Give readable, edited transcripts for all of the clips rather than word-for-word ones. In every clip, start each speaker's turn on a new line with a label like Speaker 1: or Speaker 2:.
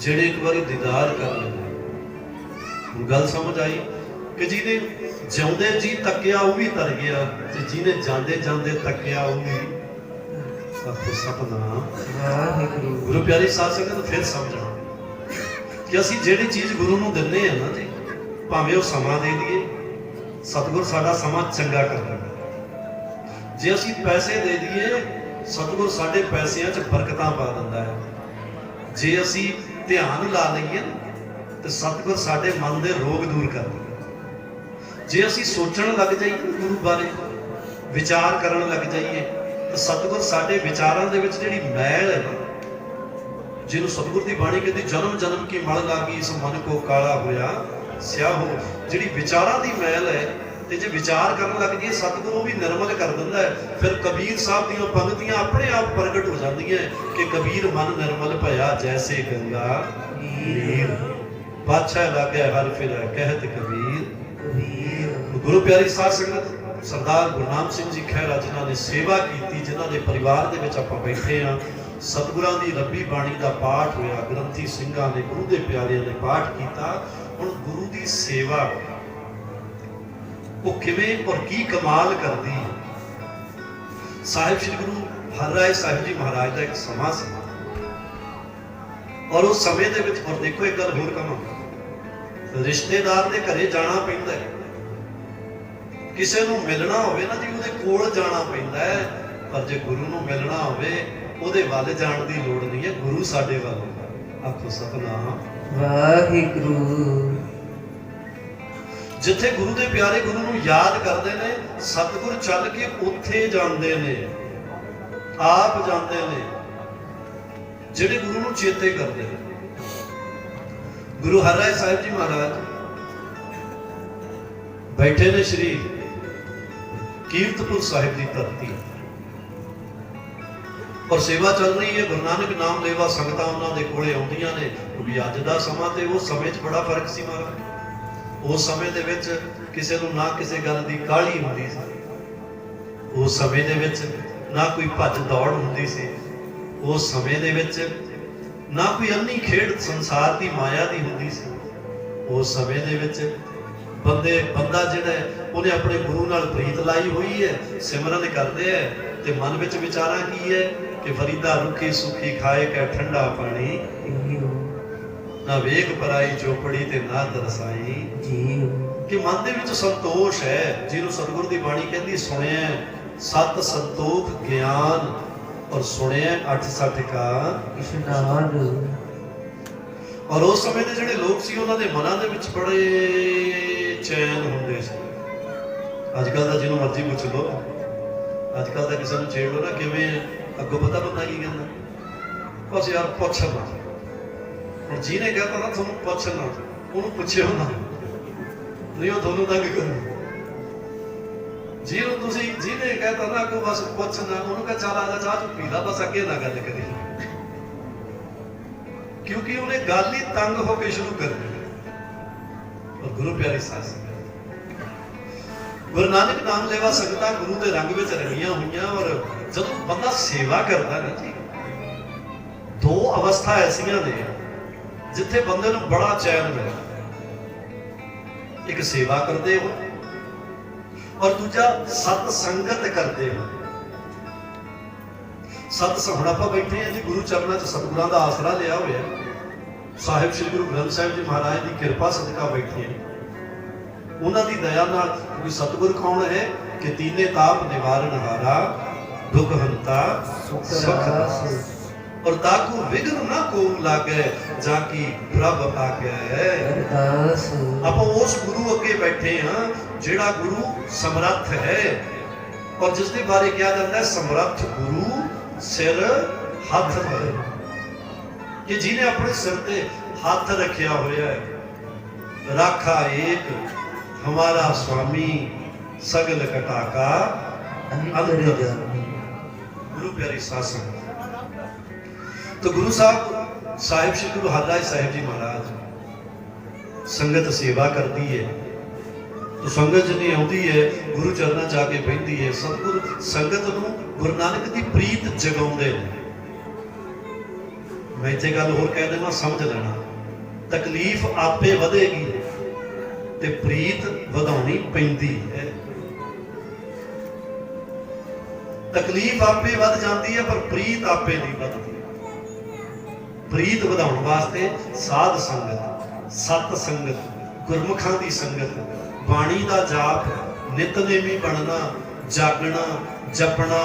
Speaker 1: ਜਿਹੜੇ ਇੱਕ ਵਾਰੀ ਦੀਦਾਰ ਕਰ ਲੈਂਦੇ। ਹੁਣ ਗੱਲ ਸਮਝ ਆਈ ਕਿ ਜਿਹਨੇ ਜਿਉਂਦੇ ਜੀ ਤੱਕਿਆ ਉਹ ਵੀ ਤਰ ਗਿਆ, ਤੇ ਜਿਹਨੇ ਜਾਂਦੇ ਜਾਂਦੇ ਤੱਕਿਆ ਉਹ ਵੀ ਸਤਨਾਮ। ਗੁਰੂ ਪਿਆਰੀ ਸਾਧ ਸੰਗਤ ਫਿਰ ਸਮਝਣਾ ਕਿ ਅਸੀਂ ਜਿਹੜੀ ਚੀਜ਼ ਗੁਰੂ ਨੂੰ ਦਿੰਦੇ ਆ ਨਾ ਜੀ, ਭਾਵੇਂ ਉਹ ਸਮਾਂ ਦੇ ਦਈਏ, ਸਤਿਗੁਰ ਸਾਡਾ ਸਮਾਂ ਚੰਗਾ ਕਰ ਦਿੰਦਾ। ਜੇ ਅਸੀਂ ਪੈਸੇ ਦੇ ਦਈਏ, ਸਤਿਗੁਰ ਸਾਡੇ ਪੈਸਿਆਂ 'ਚ ਬਰਕਤਾਂ ਪਾ ਦਿੰਦਾ ਹੈ। ਜੇ ਅਸੀਂ ਧਿਆਨ ਲਾ ਲਈਏ ਤੇ ਸਤਿਗੁਰ ਸਾਡੇ ਮਨ ਦੇ ਰੋਗ ਦੂਰ ਕਰ ਦਿੰਦਾ। ਜੇ ਅਸੀਂ ਸੋਚਣ ਲੱਗ ਜਾਈਏ ਗੁਰੂ ਬਾਰੇ, ਵਿਚਾਰ ਕਰਨ ਲੱਗ ਜਾਈਏ, ਤਾਂ ਸਤਿਗੁਰ ਸਾਡੇ ਵਿਚਾਰਾਂ ਦੇ ਵਿੱਚ ਜਿਹੜੀ ਮੈਲ ਹੈ ਨਾ, ਜਿਹਨੂੰ ਸਤਿਗੁਰ ਦੀ ਬਾਣੀ ਕਹਿੰਦੀ ਜਨਮ ਜਨਮ ਕੀ ਮਲ ਲਾਗੀ ਇਸ ਮਨ ਕੋ ਕਾਲਾ ਹੋਇਆ ਸਿਆਹੋ, ਜਿਹੜੀ ਵਿਚਾਰਾਂ ਦੀ ਮੈਲ ਹੈ, ਤੇ ਜੇ ਵਿਚਾਰ ਕਰਨ ਲੱਗ ਜਾਈਏ ਸਤਿਗੁਰ ਉਹ ਵੀ ਨਿਰਮਲ ਕਰ ਦਿੰਦਾ ਹੈ। ਫਿਰ ਕਬੀਰ ਸਾਹਿਬ ਦੀਆਂ ਪੰਗਤੀਆਂ ਆਪਣੇ ਆਪ ਪ੍ਰਗਟ ਹੋ ਜਾਂਦੀਆਂ ਕਿ ਕਬੀਰ ਮਨ ਨਿਰਮਲ ਭਇਆ ਜੈਸੇ ਗੰਗਾ ਨੀਰ, ਬਾਦਸ਼ਾਹ ਲਾਗੇ ਹਰ ਫਿਰੈ ਕਹਿਤ ਕਬੀਰ। ਗੁਰੂ ਪਿਆਰੀ ਸਾਧ ਸੰਗਤ, ਸਰਦਾਰ ਗੁਰਨਾਮ ਸਿੰਘ ਜੀ ਖਹਿਰਾ ਜਿਨ੍ਹਾਂ ਨੇ ਸੇਵਾ ਕੀਤੀ, ਜਿਨ੍ਹਾਂ ਦੇ ਪਰਿਵਾਰ ਦੇ ਵਿੱਚ ਆਪਾਂ ਬੈਠੇ ਹਾਂ, ਸਤਿਗੁਰਾਂ ਦੀ ਰੱਬੀ ਬਾਣੀ ਦਾ ਪਾਠ ਹੋਇਆ, ਗ੍ਰੰਥੀ ਸਿੰਘਾਂ ਨੇ, ਗੁਰੂ ਦੇ ਪਿਆਰਿਆਂ ਨੇ ਪਾਠ ਕੀਤਾ। ਹੁਣ ਗੁਰੂ ਦੀ ਸੇਵਾ ਉਹ ਕਿਵੇਂ ਔਰ ਕੀ ਕਮਾਲ ਕਰਦੀ ਹੈ। ਸਾਹਿਬ ਸ੍ਰੀ ਗੁਰੂ ਹਰਿਰਾਏ ਸਾਹਿਬ ਜੀ ਮਹਾਰਾਜ ਦਾ ਇੱਕ ਸਮਾਂ ਸੀ, ਔਰ ਉਸ ਸਮੇਂ ਦੇ ਵਿੱਚ, ਔਰ ਦੇਖੋ ਇੱਕ ਗੱਲ ਹੋਰ ਕਹਾਂ, ਰਿਸ਼ਤੇਦਾਰ ਦੇ ਘਰੇ ਜਾਣਾ ਪੈਂਦਾ ਹੈ, ਕਿਸੇ ਨੂੰ ਮਿਲਣਾ ਹੋਵੇ ਨਾ ਜੀ, ਉਹਦੇ ਕੋਲ ਜਾਣਾ ਪੈਂਦਾ ਹੈ। ਪਰ ਜੇ ਗੁਰੂ ਨੂੰ ਮਿਲਣਾ ਹੋਵੇ, ਉਹਦੇ ਵੱਲ ਜਾਣ ਦੀ ਲੋੜ ਨਹੀਂ ਹੈ, ਗੁਰੂ ਸਾਡੇ ਵੱਲ। ਆਖੋ ਸਤਿਨਾਮ
Speaker 2: ਵਾਹਿਗੁਰੂ।
Speaker 1: ਜਿੱਥੇ ਗੁਰੂ ਦੇ ਪਿਆਰੇ ਗੁਰੂ ਨੂੰ ਯਾਦ ਕਰਦੇ ਨੇ, ਸਤਿਗੁਰ ਚੱਲ ਕੇ ਉੱਥੇ ਜਾਂਦੇ ਨੇ, ਆਪ ਜਾਂਦੇ ਨੇ, ਜਿਹੜੇ ਗੁਰੂ ਨੂੰ ਚੇਤੇ ਕਰਦੇ ਨੇ। ਗੁਰੂ ਹਰਿਰਾਏ ਸਾਹਿਬ ਜੀ ਮਹਾਰਾਜ ਬੈਠੇ ਨੇ ਸ਼੍ਰੀ ਕੀਰਤਪੁਰ ਸਾਹਿਬ ਦੀ ਧਰਤੀ, ਔਰ ਸੇਵਾ ਚੱਲ ਰਹੀ ਹੈ। ਗੁਰੂ ਨਾਨਕ ਨਾਮ ਲੇਵਾ ਸੰਗਤਾਂ ਉਹਨਾਂ ਦੇ ਕੋਲੇ ਆਉਂਦੀਆਂ ਨੇ, ਕਿਉਂਕਿ ਅੱਜ ਦਾ ਸਮਾਂ ਤੇ ਉਸ ਸਮੇਂ 'ਚ ਬੜਾ ਫਰਕ ਸੀ ਮਹਾਰਾਜ। ਉਸ ਸਮੇਂ ਦੇ ਵਿੱਚ ਕਿਸੇ ਨੂੰ ਨਾ ਕਿਸੇ ਗੱਲ ਦੀ ਕਾਹਲੀ ਹੁੰਦੀ ਸੀ, ਉਸ ਸਮੇਂ ਦੇ ਵਿੱਚ ਨਾ ਕੋਈ ਭੱਜ ਦੌੜ ਹੁੰਦੀ ਸੀ, ਉਸ ਸਮੇਂ ਦੇ ਵਿੱਚ ਨਾ ਕੋਈ ਅੰਨੀ ਖੇਡ ਸੰਸਾਰ ਦੀ ਮਾਇਆ ਦੀ ਹੁੰਦੀ ਸੀ। ਉਸ ਸਮੇਂ ਦੇ ਵਿੱਚ ਬੰਦਾ ਜਿਹੜਾ ਉਹਨੇ ਆਪਣੇ ਗੁਰੂ ਨਾਲ ਪ੍ਰੀਤ ਲਾਈ ਹੋਈ ਹੈ, ਸਿਮਰਨ ਕਰਦੇ ਹੈ, ਤੇ ਮਨ ਵਿੱਚ ਵਿਚਾਰਾਂ ਕੀ ਹੈ ਕਿ ਫਰੀਦਾ ਰੁੱਖੀ ਸੁੱਖੀ ਖਾਏ ਕੈ ਠੰਡਾ ਪਾਣੀ, ਨਾ ਵੇਗ ਪਰਾਈ ਚੋਪੜੀ ਤੇ ਨਾ ਦਰਸਾਈ ਜੀ। ਕਿ ਮਨ ਦੇ ਵਿੱਚ ਸੰਤੋਸ਼ ਹੈ, ਜਿਹਨੂੰ ਸਤਿਗੁਰ ਦੀ ਬਾਣੀ ਕਹਿੰਦੀ ਸੁਣਿਆ ਸਤ ਸੰਤੋਖ ਗਿਆਨ, ਔਰ ਸੁਣਿਆ 860 ਕਾ ਇਸ਼ਨਾਨ। ਔਰ ਉਸ ਸਮੇਂ ਦੇ ਜਿਹੜੇ ਲੋਕ ਸੀ, ਉਹਨਾਂ ਦੇ ਮਨਾਂ ਦੇ ਵਿੱਚ ਬੜੇ ਚੈਨ ਹੁੰਦੇ ਸੀ। ਅੱਜ ਕੱਲ੍ਹ ਦਾ ਜਿਹਨੂੰ ਮਰਜ਼ੀ ਪੁੱਛ ਲਓ, ਅੱਜ ਕੱਲ੍ਹ ਦਾ ਕਿਸੇ ਨੂੰ ਛੇੜ ਲਓ ਨਾ, ਕਿਵੇਂ ਅੱਗੋਂ ਪਤਾ ਬੰਦਾ ਕੀ ਕਹਿੰਦਾ, ਬਸ ਯਾਰ ਪੁੱਛ ਨਾ। ਹੁਣ ਜਿਹਨੇ ਕਹਤਾ ਨਾ ਤੁਹਾਨੂੰ ਪੁੱਛਣਾ, ਉਹਨੂੰ ਪੁੱਛਿਓ ਨਾ, ਨਹੀਂ ਉਹ ਤੁਹਾਨੂੰ ਤੰਗ ਕਰੂ। ਜਿਹਨੂੰ ਤੁਸੀਂ ਜਿਹਨੇ ਕਹਤਾ ਨਾ ਅੱਗੋਂ ਬਸ ਪੁੱਛਣਾ, ਉਹਨੂੰ ਕਹ ਚੱਲ ਆ ਜਾ ਚਾਹ ਚੁ ਪੀ ਲਾ, ਬਸ ਅੱਗੇ ਨਾ ਗੱਲ ਕਰੀ, ਕਿਉਂਕਿ ਉਹਨੇ ਗੱਲ ਹੀ ਤੰਗ ਹੋ ਕੇ ਸ਼ੁਰੂ ਕਰ ਦਿੱਤੀ। ਔਰ ਗੁਰੂ ਪਿਆਰੀ ਸਾਧ ਸੰਗਤ, ਗੁਰੂ ਨਾਨਕ ਨਾਮ ਲੇਵਾ ਸੰਗਤਾਂ ਗੁਰੂ ਦੇ ਰੰਗ ਵਿੱਚ ਰੰਗੀਆਂ ਹੋਈਆਂ। ਔਰ ਜਦੋਂ ਬੰਦਾ ਸੇਵਾ ਕਰਦਾ ਨਾ ਜੀ, ਦੋ ਅਵਸਥਾ ਐਸੀਆਂ ਨੇ ਜਿੱਥੇ ਬੰਦੇ ਨੂੰ ਬੜਾ ਚੈਨ ਮਿਲਦਾ। ਇੱਕ ਸੇਵਾ ਕਰਦੇ ਹੋ, ਔਰ ਦੂਜਾ ਸਤ ਸੰਗਤ ਕਰਦੇ ਹੋ। ਹੁਣ ਆਪਾਂ ਬੈਠੇ ਹਾਂ ਜੀ ਗੁਰੂ ਚਰਨਾਂ 'ਚ, ਸਤਿਗੁਰਾਂ ਦਾ ਆਸਰਾ ਲਿਆ ਹੋਇਆ, ਸਾਹਿਬ ਸ੍ਰੀ ਗੁਰੂ ਗ੍ਰੰਥ ਸਾਹਿਬ ਜੀ ਮਹਾਰਾਜ ਦੀ ਕਿਰਪਾ ਸਦਕਾ ਬੈਠੇ ਹਾਂ, ਉਹਨਾਂ ਦੀ ਦਇਆ ਨਾਲ। ਕਿਉਂਕਿ ਸਤਿਗੁਰ ਕੌਣ ਹੈ ਕਿ ਤੀਨੇ ਤਾਪ ਨਿਵਾਰਨ ਹਾਰਾ, ਦੁਖ ਹੰਤਾ ਸੁਖ, ਔਰ ਤਾਕੂ ਵਿਗਨ ਨਾ ਕੋ ਲਾਗੇ, ਜਾ ਕੀ ਪ੍ਰਭ ਆਗੇ। ਆਪਾਂ ਉਸ ਗੁਰੂ ਅੱਗੇ ਬੈਠੇ ਹਾਂ ਜਿਹੜਾ ਗੁਰੂ ਸਮਰੱਥ ਹੈ, ਔਰ ਜਿਸ ਦੇ ਬਾਰੇ ਕਿਹਾ ਜਾਂਦਾ ਹੈ ਸਮਰੱਥ ਗੁਰੂ ਸਿਰ ਹੱਥ ਧਰੇ, ਕਿ ਜਿਹਨੇ ਆਪਣੇ ਸਿਰ ਤੇ ਹੱਥ ਰੱਖਿਆ ਹੋਇਆ ਹੈ। ਰਾਖਾ ਏਕ ਹਮਾਰਾ ਸੁਆਮੀ, ਸਗਲ ਕਟਾਕਾ ਅੰਦਰ ਜਾਮੀ। ਗੁਰੂ ਪਿਆਰੀ ਸਾਧ ਸੰਗਤ, तो गुरु साहिब श्री गुरु हरिराय साहिब जी महाराज संगत सेवा करती है, तो संगत जिन्हें आती है गुरु चरणों जाके बहती है। सतगुरु संगत नूं गुरु नानक की प्रीत जगाउंदे ने। मैं इत्थे गल होर कह देवां, समझ लेना। तकलीफ आपे वधेगी ते प्रीत वधाउणी पैंदी है। तकलीफ आपे वध जाती है पर प्रीत आपे नहीं वधदी। प्रीत वधाउण वास्ते साध संगत, सत संगत, गुरमुखां दी संगत, बाणी दा जाप, नितनेमी बनना, जागना, जपना,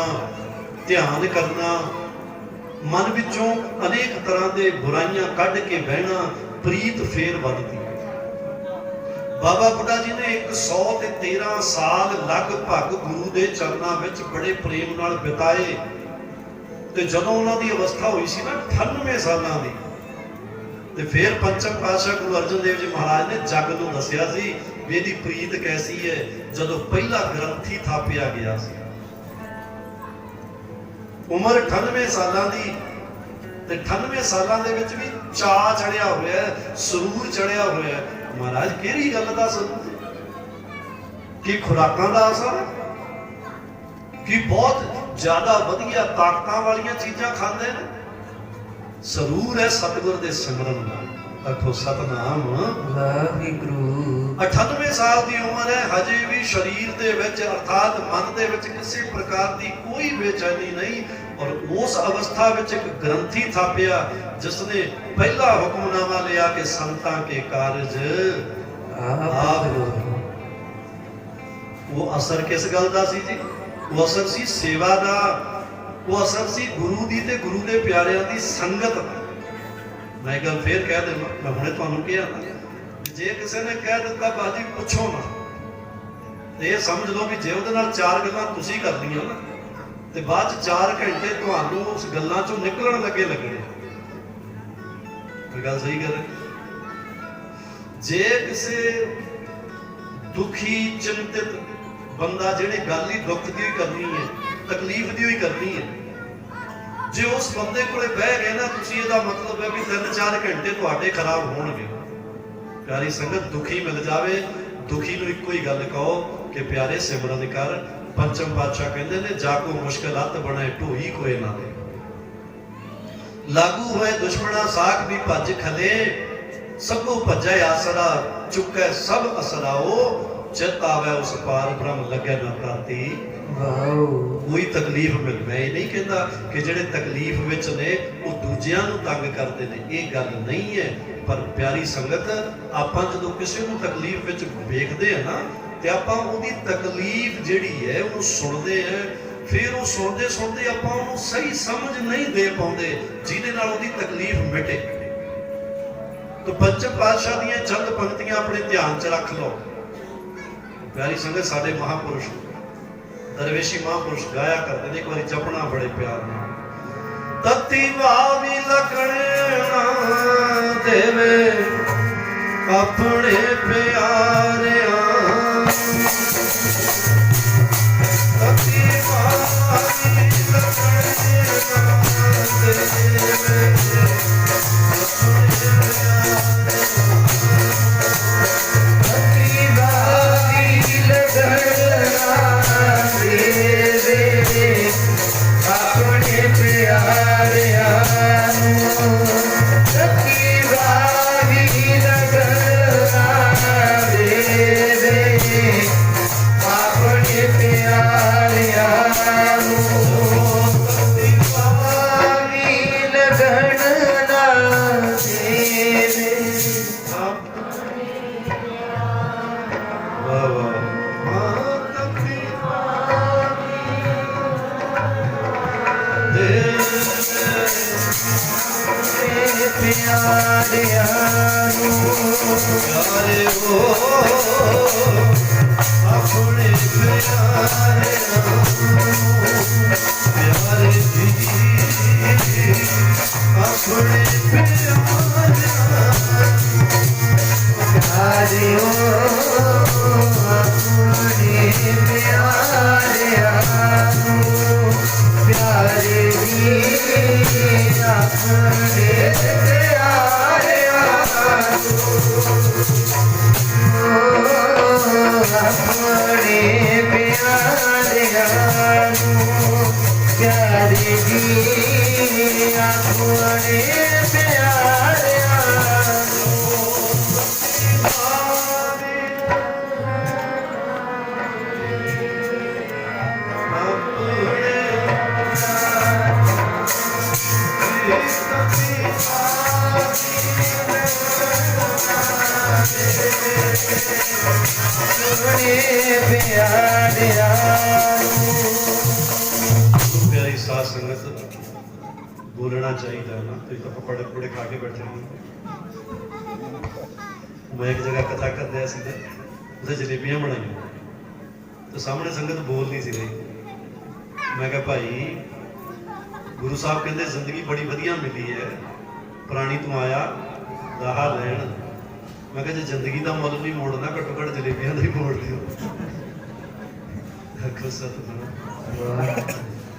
Speaker 1: ध्यान करना, मन विचों अनेक तरह के बुराइयां कढ़ के बहना, प्रीत फेर वधदी। बाबा बुढ़ा जी ने 113 साल लगभग गुरु के चरणों में बड़े प्रेम नाल बिताए। ते जदों उन्हां दी अवस्था हुई सी ना 98 सालां दी, ते फिर पंचम पातशाह गुरु अर्जन देव जी महाराज ने जग नूं दस्सिया सी भी इहदी प्रीत कैसी है। जदों पहला ग्रंथी थापिया गया सी, उम्र 98 सालां दी, ते 98 सालां दे विच भी चा चढ़िया होया है, सरूर चढ़िया होया है। महाराज किहड़ी गल दा सरूर? कि खुराकां दा असर है कि बहुत ज्यादा वधिया ताकतां वालियां चीजां खांदे ने? सरूर है सतगुर दे सिमरन दा। आखो सतनाम
Speaker 2: वाहिगुरू।
Speaker 1: 98 साल की उम्र है, हजे भी शरीर दे विच अर्थात मन दे विच किसी प्रकार की कोई बेचैनी नहीं। और उस अवस्था विच एक ग्रंथी थापिया जिसने पहला हुक्मनामा लिया कि संतां के कारज आप करो। वो असर किस गल दा सी जी? वो असर सी सेवा दा, वो असर सी गुरु दी ते गुरु दे प्यारियां दी संगत दा। मैं गल फिर कह देवां, मैं हुणे तुहानूं कहा ना, जे किसी ने कह दिता बाजी पुछो ना, तो यह समझ लो कि जे उहदे नाल 4 गल्लां तुसीं करनियां ना, तो बाद 4 घंटे तुहानूं उस गल्लां चों निकलण लगे लगने। गल सही कर। जे किसी दुखी चिंतित बंदा जिहड़े गल ही दुख दी करनी है, तकलीफ दी ही करनी है, जे उस बंदे कोले बह गए ना, तुसीं इहदा मतलब है भी 3-4 घंटे तुहाडे खराब होणगे। प्यारी संगत, दुखी मिल जावे, दुखी नूं इक्को ही गल कहो कि प्यारे सिमरन कर। पंचम पातशाह कहंदे ने, जाको मुश्किल हथ बने ढोई कोई ना दे। लागू होए दुश्मना साख भी भज खले, सबो भजै आसरा चुकै सब असराओ। चित आवे उस पार ब्रह्म लगे ना प्राती। कोई तकलीफ मिल, मैं ये नहीं कहता कि जिहड़े तकलीफ विच ने वो दूजियां नूं तंग करते हैं, ये गल नहीं है। पर प्यारी संगत, आपां जदों किसी नूं तकलीफ विच वेखदे हैं ना, ते आपां उहदी तकलीफ जिहड़ी है उहनूं सुणदे हैं, फिर वो सुणदे सुणदे आपां उहनूं सही समझ नहीं दे पाउंदे जिहदे नाल उहदी तकलीफ मिटे। तो पंचम पातशाह दीयां चंद पंक्तियां अपने ध्यान च रख लो। प्यारी संगत, साडे महापुरुष दरवेशी महापुरुष गाया करते हैं, एक बार जपना बड़े प्यार नाल। तत्ती भावी लखणा देवे अपने प्यारिया, तत्ती भावी लखणा देवे
Speaker 2: प्यारे जी अपने
Speaker 1: प्यारी साध संगत, बोलना चाहिए ना, तो तो पकौड़े पकौड़े खा के बैठे हो। मैं एक जगह कथा कर रहा सी, उसे जलेबियां बनाई, तो सामने संगत बोल नहीं सी रही। मैं कहा भाई, गुरु साहब कहते जिंदगी बड़ी वधिया मिली है, पुरानी तू आया राह लैन। मैं कहा जो जिंदगी का मुल नहीं मोड़ना, घट्टो घट जलेबियां का ही मोड़ लियो।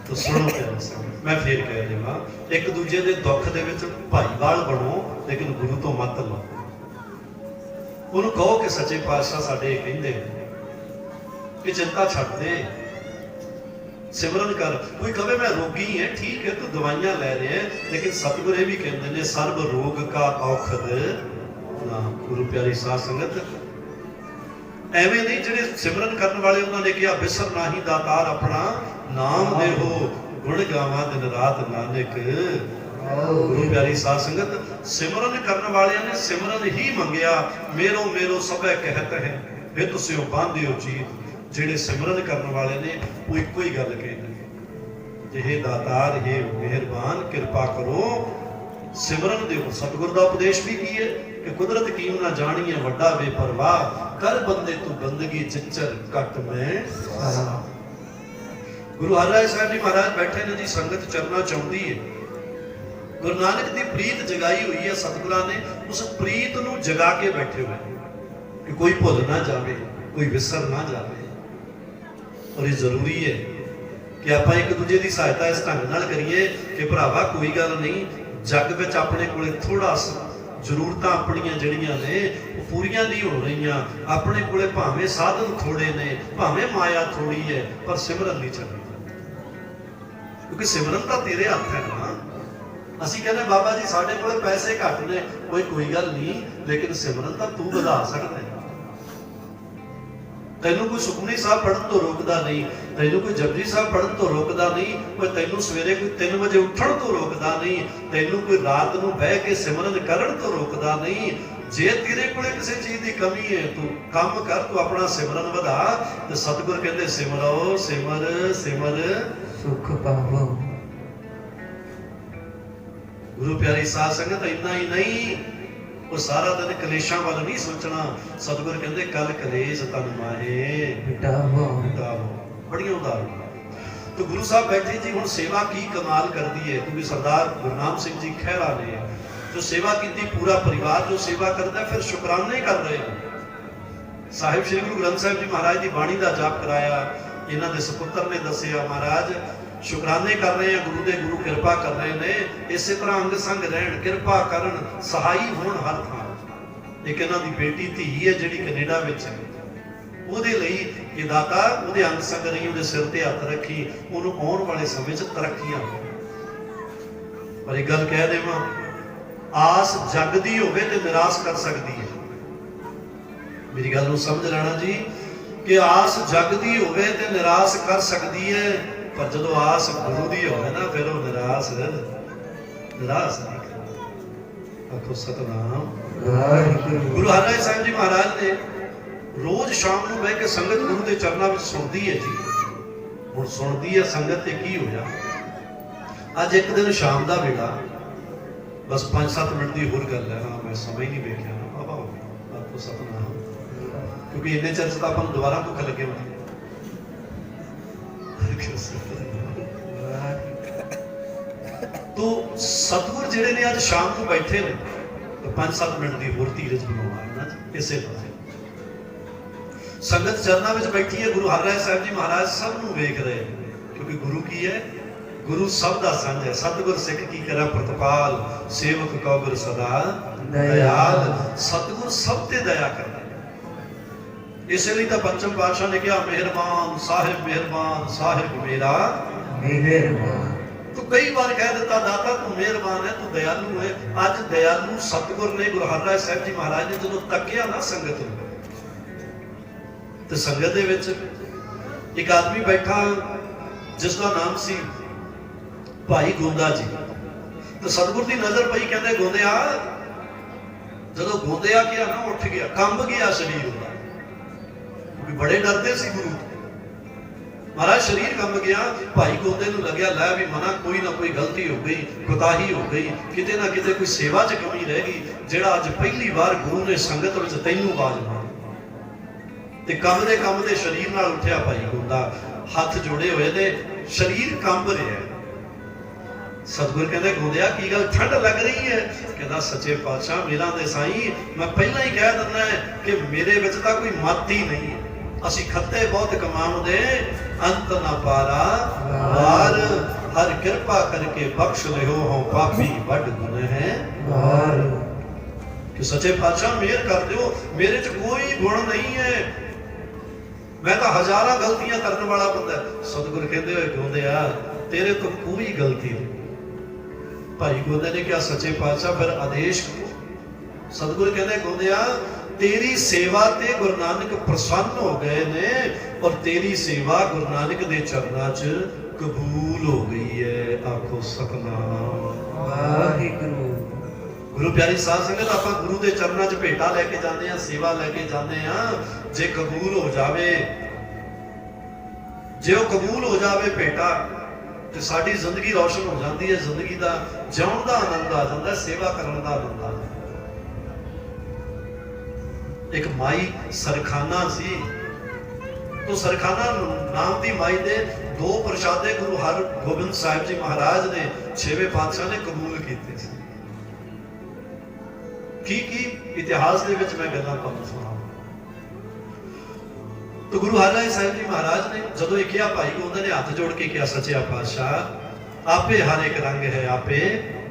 Speaker 1: तो सुनो प्यारे संगत, मैं फिर कह देवां, एक दूजे के दुख दे विच भाईवाल बनो, लेकिन गुरु तो मत लो। उन्होंने कहो कि सच्चे पातशाह साडे कहंदे कि चिंता छड्ड दे, सिमरन कर। कोई कहे मैं रोगी है, ठीक है तू दवाइयां ले रहे हैं, लेकिन सतगुर ये भी कहते हैं सर्व रोग का औखद नाम। गुरु प्यारी साध संगत, एवें नहीं जिहड़े सिमरन करने वाले उन्होंने कहा बिसर नाही दातार अपना नाम देहो, गुण गावा दिन रात नानक। गुरु प्यारी साध संगत, सिमरन करने वाले ने सिमरन ही मंगया, मेरो मेरो सबे कहत है फिर तुसियों बांधियो चीत। ਜਿਹੜੇ ਸਿਮਰਨ ਕਰਨ ਵਾਲੇ ਨੇ ਉਹ ਇੱਕੋ ਹੀ ਗੱਲ ਕਹਿੰਦੇ, हे दातार हे ਮਿਹਰਬਾਨ ਕਿਰਪਾ ਕਰੋ ਸਿਮਰਨ ਦਿਓ। ਸਤਿਗੁਰ ਦਾ ਉਪਦੇਸ਼ ਵੀ ਕੀ ਹੈ ਕਿ ਕੁਦਰਤ ਕੀਮ ਨਾ ਜਾਣੀਏ ਵੱਡਾ ਬੇਪਰਵਾਹ, ਕਰ ਬੰਦੇ ਤੂੰ ਬੰਦਗੀ ਚਿੱਚਰ ਘਟ ਮੈਂ। ਗੁਰੂ ਹਰਿਰਾਏ ਸਾਹਿਬ ਜੀ ਮਹਾਰਾਜ ਬੈਠੇ ਨੇ ਜੀ, ਸੰਗਤ ਚਰਨਾ ਚਾਹੁੰਦੀ ਹੈ। ਗੁਰੂ ਨਾਨਕ ਦੀ ਪ੍ਰੀਤ ਜਗਾਈ ਹੋਈ ਹੈ ਸਤਿਗੁਰਾਂ ਨੇ, ਉਸ ਪ੍ਰੀਤ ਨੂੰ ਜਗਾ ਕੇ ਬੈਠੇ ਹੋਏ ਕਿ ਕੋਈ ਭੁੱਲ ਨਾ ਜਾਵੇ, ਕੋਈ ਵਿਸਰ ਨਾ ਜਾਵੇ। और ये जरूरी है कि आप एक दूजे की सहायता इस ढंग नाल करिए कि भरावा कोई गल नहीं, जग विच अपने कोले थोड़ा जरूरत अपनियां जड़ियां ने पूरियां नहीं हो रही, अपने कोले भावें साधन थोड़े ने, भावें माया थोड़ी है, पर सिमरन नहीं चलती। क्योंकि सिमरन तो तेरे हथ है ना। असीं कहने बाबा जी साडे कोले पैसे घट ने, कोई गल नहीं, लेकिन सिमरन तो तू वधा सकदा है। तैनू कोई सुखमनी साहब पढ़न तो रोकदा नहीं, तैनू कोई जपजी साहब पढ़न तो रोकदा नहीं, कोई तैनू सवेरे कोई 3 बजे उठण तो रोकदा नहीं, तैनू कोई रात नूं बह के सिमरन करन तो रोकदा नहीं। जे तेरे कोले किसी चीज की कमी है, तू काम कर, तू अपना सिमरन वधा। ते सतगुर कहंदे सिमरो सिमर सिमर
Speaker 2: सुख पावो।
Speaker 1: गुरु प्यारी साध संगत, इन्ना ही नहीं, वो सारा दिन कलेशां वाल नहीं सोचना। सतगुर कहंदे कल कलेश तन माहे
Speaker 2: मिटावो।
Speaker 1: बड़ियां उदाहरण। तो गुरु साहब बैठे जी, हुण सेवा की कमाल कर दी है, क्योंकि सरदार गुरनाम सिंह जी खैरा ने जो सेवा की, पूरा परिवार जो सेवा करता है, फिर शुकराने कर रहे हैं। साहिब श्री गुरु ग्रंथ साहिब जी महाराज की बाणी का जाप कराया, इन्हां दे सपुत्र ने दसिया महाराज शुकराने कर रहे हैं, गुरु दे गुरु कृपा कर रहे ने, इसे तरह अंग संग रहन, कृपा करन, सहाई होण हर थां। एक इन्हां दी बेटी धी है जिहड़ी कनेडा विच है, ਉਹਦੇ ਲਈ ਕਿ ਦਾਤਾ ਉਹਦੇ ਅੰਗ ਸੰਗ ਰਹੀ, ਉਹਦੇ ਸਿਰ ਤੇ ਹੱਥ ਰੱਖੀ, ਉਹਨੂੰ ਆਉਣ ਵਾਲੇ ਸਮੇਂ 'ਚ ਤਰੱਕੀਆਂ। ਪਰ ਇੱਕ ਗੱਲ ਕਹਿ ਦੇਵਾਂ, ਆਸ ਜਗਦੀ ਹੋਵੇ ਤੇ ਨਿਰਾਸ਼ ਕਰ ਸਕਦੀ ਹੈ। ਮੇਰੀ ਗੱਲ ਨੂੰ ਸਮਝ ਲੈਣਾ ਜੀ ਕਿ ਆਸ ਜਗਦੀ ਹੋਵੇ ਤੇ ਨਿਰਾਸ਼ ਕਰ ਸਕਦੀ ਹੈ, पर जो आस गुरु दी हो ना, फिर वो निराश नहीं करता। आखो सतनाम। गुरु हरिराय साहिब जी महाराज ने रोज शाम को बह के संगत गुरु के चरणों में सुनती है जी। हुण सुनती है संगत ते की होया, अज एक दिन शाम का वेला, बस 5-7 मिनट की होर गल है, हाँ मैं समय नहीं वेख्या ना बाबा हो गया। आखो सतनाम। क्योंकि इन्ने चर्च तो अपन दोबारा भुख लगे होते। तो सतगुर जिहड़े ने अज शाम को बैठे ने, तो 5-7 मिनट की होर धीरज बनाउणा इसे पासे संगत चरणों में बैठी है। गुरु हरिराय साहिब जी महाराज सब नूं वेख रहे हैं, क्योंकि गुरु की है, गुरु सब दा संग है। सतगुर सिख की करा प्रतिपाल, सेवक कौ गुर सदा दयाल। सतगुर सब ते दया करता है। इसलिए तो पंचम पातशाह ने कहा मेहरबान साहिब मेरा मेहरबान। तो कई बार कह देता दाता तू मेहरबान है, तू दयालु है। आज दयालु सतगुर ने गुरु हरिराय साहिब जी महाराज ने जो तकिया ना संगत नूं, तो संगत दे विच एक आदमी बैठा जिसका नाम सी भाई गोंदा जी। तो सतगुर की नजर पई, कहते गोंदिया, जो गोंदिया किया ना उठ गया, कंब गया शरीर। ਵੀ ਬੜੇ ਡਰਦੇ ਸੀ ਗੁਰੂ ਤੋਂ। ਮਹਾਰਾਜ ਸਰੀਰ ਕੰਬ ਗਿਆ, ਭਾਈ ਗੋਂਦੇ ਨੂੰ ਲੱਗਿਆ ਲੈ ਵੀ ਮਨਾ ਕੋਈ ਨਾ ਕੋਈ ਗਲਤੀ ਹੋ ਗਈ, ਕੁਤਾਹੀ ਹੋ ਗਈ, ਕਿਤੇ ਨਾ ਕਿਤੇ ਕੋਈ ਸੇਵਾ 'ਚ ਕਮੀ ਰਹਿ ਗਈ, ਜਿਹੜਾ ਅੱਜ ਪਹਿਲੀ ਵਾਰ ਗੁਰੂ ਨੇ ਸੰਗਤ ਵਿੱਚ ਤੈਨੂੰ ਆਵਾਜ਼ ਮਾਰੀ। ਤੇ ਕੰਬਦੇ ਸਰੀਰ ਨਾਲ ਉੱਠਿਆ ਭਾਈ ਗੋਂਦਾ, ਹੱਥ ਜੋੜੇ ਹੋਏ ਨੇ, ਸਰੀਰ ਕੰਬ ਰਿਹਾ। ਸਤਿਗੁਰ ਕਹਿੰਦੇ ਗੋਂਦਿਆ ਕੀ ਗੱਲ ਠੰਡ ਲੱਗ ਰਹੀ ਹੈ? ਕਹਿੰਦਾ ਸੱਚੇ ਪਾਤਸ਼ਾਹ ਮੇਰਾ ਤੇ ਸਾਈਂ ਮੈਂ ਪਹਿਲਾਂ ਹੀ ਕਹਿ ਦਿੰਦਾ ਕਿ ਮੇਰੇ ਵਿੱਚ ਤਾਂ ਕੋਈ ਮੱਤ ਹੀ ਨਹੀਂ ਹੈ। ਅਸੀਂ ਖੱਤੇ ਬਹੁਤ ਕਮਾਉਂਦੇ, ਅੰਤ ਨਾ ਪਾਰਾ ਵਾਰ, ਹਰ ਕਿਰਪਾ ਕਰਕੇ ਬਖਸ਼ ਲਿਓ ਹਉ ਪਾਪੀ ਵੱਡ ਗੁਨਾਹ ਹੈ ਵਾਰ। ਕਿ ਸੱਚੇ ਪਾਤਸ਼ਾਹ ਮਿਹਰ ਕਰ ਦਿਓ, ਮੇਰੇ 'ਚ ਕੋਈ ਗੁਣ ਨਹੀਂ ਹੈ, ਮੈਂ ਤਾਂ ਹਜ਼ਾਰਾਂ ਗਲਤੀਆਂ ਕਰਨ ਵਾਲਾ ਬੰਦਾ। ਸਤਿਗੁਰ ਕਹਿੰਦੇ ਹੋਏ ਗੋਂਦਿਆ ਤੇਰੇ ਤੋਂ ਕੋਈ ਗਲਤੀ ਨਹੀਂ। ਭਾਈ ਗੋਂਦੇ ਨੇ ਕਿਹਾ ਸੱਚੇ ਪਾਤਸ਼ਾਹ ਫਿਰ ਆਦੇਸ਼ ਕਰੋ। ਸਤਿਗੁਰ ਕਹਿੰਦੇ ਗੋਂਦਿਆ ਤੇਰੀ ਸੇਵਾ ਤੇ ਗੁਰੂ ਨਾਨਕ ਪ੍ਰਸੰਨ ਹੋ ਗਏ ਨੇ, ਔਰ ਤੇਰੀ ਸੇਵਾ ਗੁਰੂ ਨਾਨਕ ਦੇ ਚਰਨਾਂ 'ਚ ਕਬੂਲ ਹੋ ਗਈ ਹੈ। ਆਖੋ ਸਤਿਨਾਮ
Speaker 2: ਵਾਹਿਗੁਰੂ।
Speaker 1: ਗੁਰੂ ਪਿਆਰੀ ਸਾਧ ਸੰਗਤ, ਆਪਾਂ ਗੁਰੂ ਦੇ ਚਰਨਾਂ 'ਚ ਭੇਟਾ ਲੈ ਕੇ ਜਾਂਦੇ ਆ, ਸੇਵਾ ਲੈ ਕੇ ਜਾਂਦੇ ਆ। ਜੇ ਕਬੂਲ ਹੋ ਜਾਵੇ, ਜੇ ਉਹ ਕਬੂਲ ਹੋ ਜਾਵੇ ਭੇਟਾ, ਤੇ ਸਾਡੀ ਜ਼ਿੰਦਗੀ ਰੌਸ਼ਨ ਹੋ ਜਾਂਦੀ ਹੈ, ਜ਼ਿੰਦਗੀ ਦਾ ਜਿਉਣ ਦਾ ਆਨੰਦ ਆ ਜਾਂਦਾ, ਸੇਵਾ ਕਰਨ ਦਾ ਆਨੰਦ ਆ ਜਾਂਦਾ। ਇੱਕ ਮਾਈ ਸਰਖਾਨਾ ਸੀ, ਤੋ ਸਰਖਾਨਾ ਨਾਮ ਦੀ ਮਾਈ ਦੇ 2 ਪ੍ਰਸ਼ਾਦੇ ਗੁਰੂ ਹਰਗੋਬਿੰਦ ਸਾਹਿਬ ਜੀ ਮਹਾਰਾਜ ਨੇ 6ਵੇਂ ਪਾਤਸ਼ਾਹ ਨੇ ਕਬੂਲ ਕੀਤੇ ਸੀ। ਕੀ ਇਤਿਹਾਸ ਦੇ ਵਿੱਚ ਮੈਂ ਗੱਲਾਂ ਤੁਹਾਨੂੰ ਸੁਣਾਵਾਂ। ਤੋ ਗੁਰੂ ਹਰਿਰਾਏ ਸਾਹਿਬ ਜੀ ਮਹਾਰਾਜ ਨੇ ਜਦੋਂ ਇਹ ਕਿਹਾ, ਭਾਈ ਗੋਂਦੇ ਨੇ ਹੱਥ ਜੋੜ ਕੇ ਕਿਹਾ ਸੱਚਿਆ ਪਾਤਸ਼ਾਹ ਆਪੇ ਹਰ ਇੱਕ ਰੰਗ ਹੈ ਆਪੇ